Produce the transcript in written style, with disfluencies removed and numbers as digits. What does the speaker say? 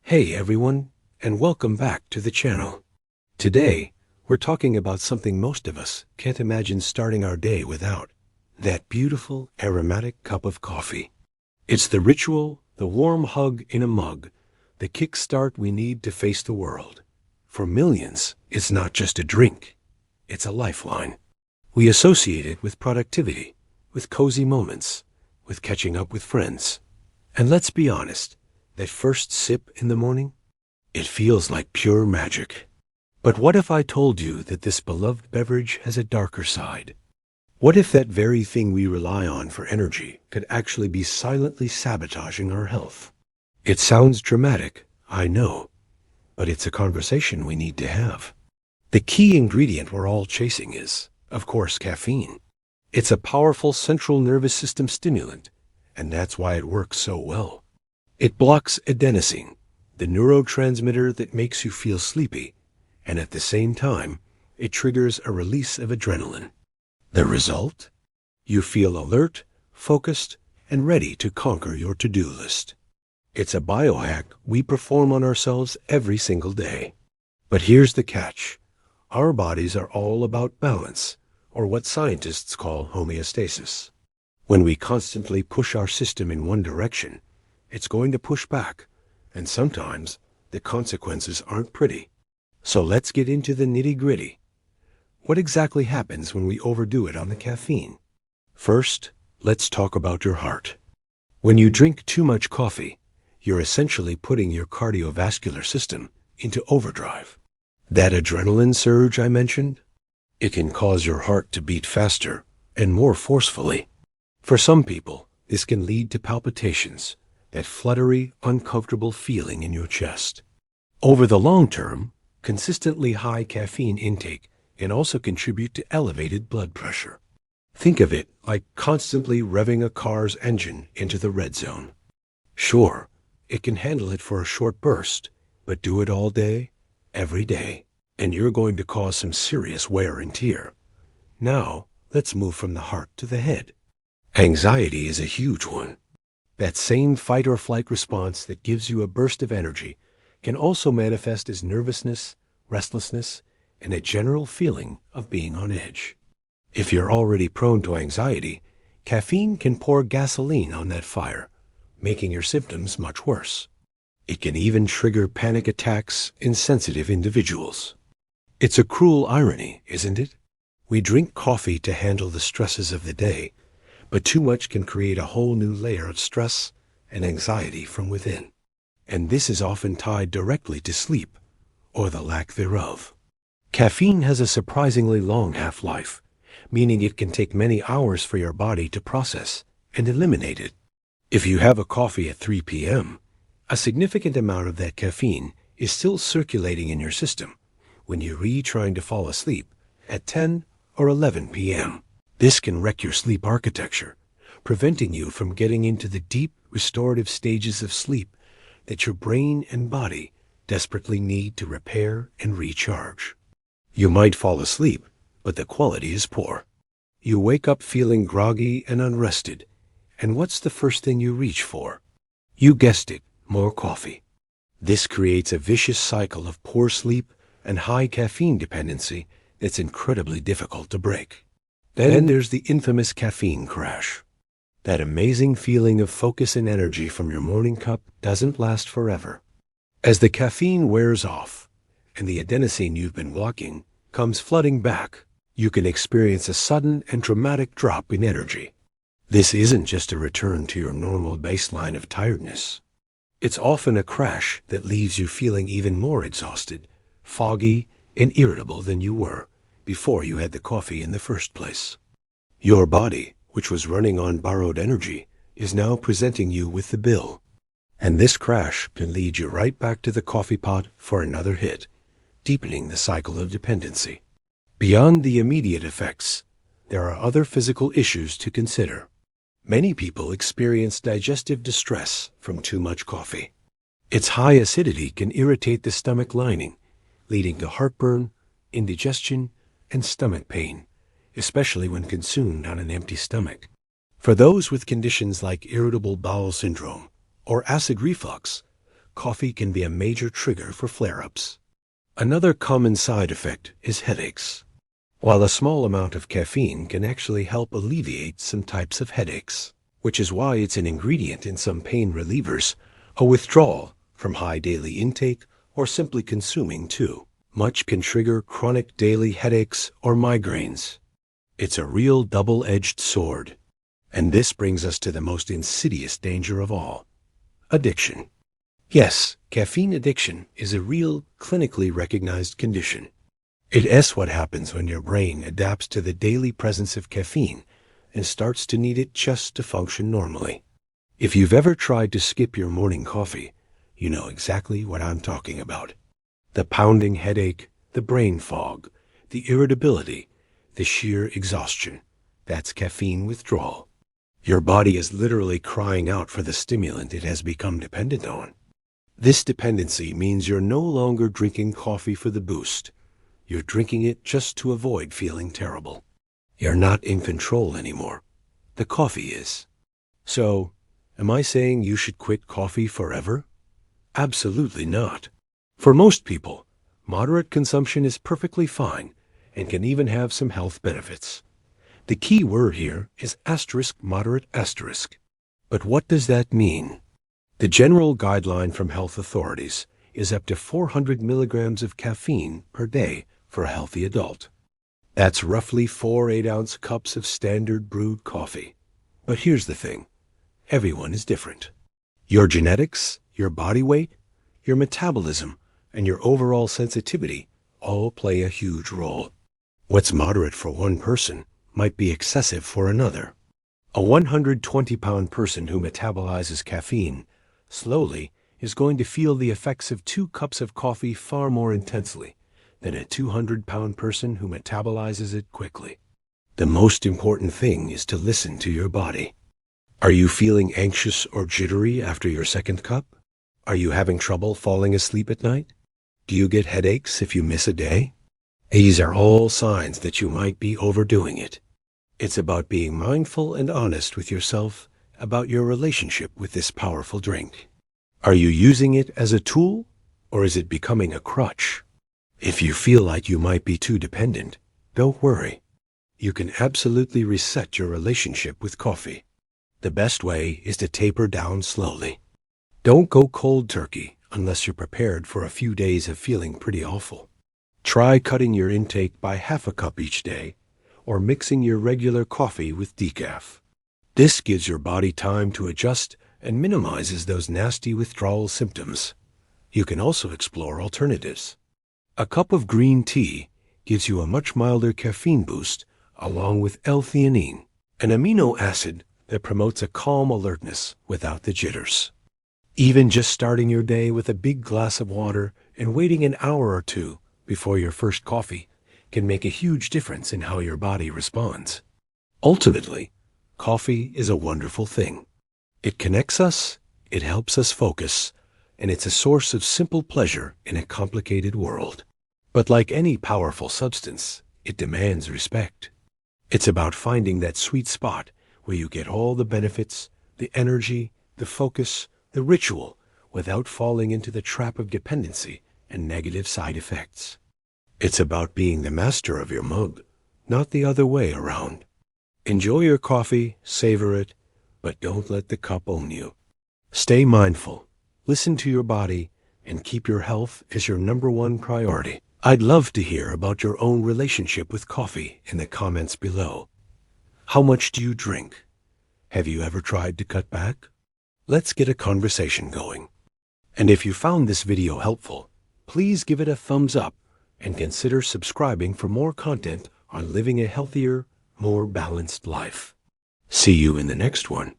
Hey everyone, and welcome back to the channel. Today, we're talking about something most of us can't imagine starting our day without. That beautiful, aromatic cup of coffee. It's the ritual, the warm hug in a mug, the kickstart we need to face the world. For millions, it's not just a drink, it's a lifeline. We associate it with productivity, with cozy moments, with catching up with friends. And let's be honest, that first sip in the morning, it feels like pure magic. But what if I told you that this beloved beverage has a darker side? What if that very thing we rely on for energy could actually be silently sabotaging our health? It sounds dramatic, I know, but it's a conversation we need to have. The key ingredient we're all chasing is, of course, caffeine. It's a powerful central nervous system stimulant, and that's why it works so well. It blocks adenosine, the neurotransmitter that makes you feel sleepy, and at the same time, it triggers a release of adrenaline. The result? You feel alert, focused, and ready to conquer your to-do list. It's a biohack we perform on ourselves every single day. But here's the catch. Our bodies are all about balance, or what scientists call homeostasis. When we constantly push our system in one direction, it's going to push back, and sometimes the consequences aren't pretty. So let's get into the nitty-gritty. What exactly happens when we overdo it on the caffeine? First, let's talk about your heart. When you drink too much coffee, you're essentially putting your cardiovascular system into overdrive. That adrenaline surge I mentioned, it can cause your heart to beat faster and more forcefully. For some people, this can lead to palpitations, that fluttery, uncomfortable feeling in your chest. Over the long term, consistently high caffeine intake can also contribute to elevated blood pressure. Think of it like constantly revving a car's engine into the red zone. Sure, it can handle it for a short burst, but do it all day, every day, and you're going to cause some serious wear and tear. Now, let's move from the heart to the head. Anxiety is a huge one. That same fight or flight response that gives you a burst of energy can also manifest as nervousness, restlessness, and a general feeling of being on edge. If you're already prone to anxiety, caffeine can pour gasoline on that fire, making your symptoms much worse. It can even trigger panic attacks in sensitive individuals. It's a cruel irony, isn't it? We drink coffee to handle the stresses of the day, but too much can create a whole new layer of stress and anxiety from within. And this is often tied directly to sleep, or the lack thereof. Caffeine has a surprisingly long half-life, meaning it can take many hours for your body to process and eliminate it. If you have a coffee at 3 p.m., a significant amount of that caffeine is still circulating in your system when you're trying to fall asleep at 10 or 11 p.m. This can wreck your sleep architecture, preventing you from getting into the deep, restorative stages of sleep that your brain and body desperately need to repair and recharge. You might fall asleep, but the quality is poor. You wake up feeling groggy and unrested, and what's the first thing you reach for? You guessed it, more coffee. This creates a vicious cycle of poor sleep and high caffeine dependency that's incredibly difficult to break. Then there's the infamous caffeine crash. That amazing feeling of focus and energy from your morning cup doesn't last forever. As the caffeine wears off and the adenosine you've been blocking comes flooding back, you can experience a sudden and dramatic drop in energy. This isn't just a return to your normal baseline of tiredness. It's often a crash that leaves you feeling even more exhausted, foggy, and irritable than you were before you had the coffee in the first place. Your body, which was running on borrowed energy, is now presenting you with the bill. And this crash can lead you right back to the coffee pot for another hit, deepening the cycle of dependency. Beyond the immediate effects, there are other physical issues to consider. Many people experience digestive distress from too much coffee. Its high acidity can irritate the stomach lining, leading to heartburn, indigestion, and stomach pain, especially when consumed on an empty stomach. For those with conditions like irritable bowel syndrome or acid reflux, coffee can be a major trigger for flare-ups. Another common side effect is headaches. While a small amount of caffeine can actually help alleviate some types of headaches, which is why it's an ingredient in some pain relievers, a withdrawal from high daily intake or simply consuming too much can trigger chronic daily headaches or migraines. It's a real double-edged sword. And this brings us to the most insidious danger of all: addiction. Yes, caffeine addiction is a real, clinically recognized condition. It's what happens when your brain adapts to the daily presence of caffeine and starts to need it just to function normally. If you've ever tried to skip your morning coffee, you know exactly what I'm talking about. The pounding headache, the brain fog, the irritability, the sheer exhaustion. That's caffeine withdrawal. Your body is literally crying out for the stimulant it has become dependent on. This dependency means you're no longer drinking coffee for the boost. You're drinking it just to avoid feeling terrible. You're not in control anymore. The coffee is. So, am I saying you should quit coffee forever? Absolutely not. For most people, moderate consumption is perfectly fine and can even have some health benefits. The key word here is moderate asterisk. But what does that mean? The general guideline from health authorities is up to 400 milligrams of caffeine per day for a healthy adult. That's roughly 4 8-ounce cups of standard brewed coffee. But here's the thing. Everyone is different. Your genetics, your body weight, your metabolism, and your overall sensitivity all play a huge role. What's moderate for one person might be excessive for another. A 120-pound person who metabolizes caffeine slowly is going to feel the effects of 2 cups of coffee far more intensely than a 200-pound person who metabolizes it quickly. The most important thing is to listen to your body. Are you feeling anxious or jittery after your second cup? Are you having trouble falling asleep at night? Do you get headaches if you miss a day? These are all signs that you might be overdoing it. It's about being mindful and honest with yourself about your relationship with this powerful drink. Are you using it as a tool, or is it becoming a crutch? If you feel like you might be too dependent, don't worry. You can absolutely reset your relationship with coffee. The best way is to taper down slowly. Don't go cold turkey unless you're prepared for a few days of feeling pretty awful. Try cutting your intake by half a cup each day, or mixing your regular coffee with decaf. This gives your body time to adjust and minimizes those nasty withdrawal symptoms. You can also explore alternatives. A cup of green tea gives you a much milder caffeine boost along with L-theanine, an amino acid that promotes a calm alertness without the jitters. Even just starting your day with a big glass of water and waiting an hour or two before your first coffee can make a huge difference in how your body responds. Ultimately, coffee is a wonderful thing. It connects us, it helps us focus, and it's a source of simple pleasure in a complicated world. But like any powerful substance, it demands respect. It's about finding that sweet spot where you get all the benefits, the energy, the focus, the ritual, without falling into the trap of dependency and negative side effects. It's about being the master of your mug, not the other way around. Enjoy your coffee, savor it, but don't let the cup own you. Stay mindful, listen to your body, and keep your health as your #1 priority. I'd love to hear about your own relationship with coffee in the comments below. How much do you drink? Have you ever tried to cut back? Let's get a conversation going. And if you found this video helpful, please give it a thumbs up and consider subscribing for more content on living a healthier, more balanced life. See you in the next one.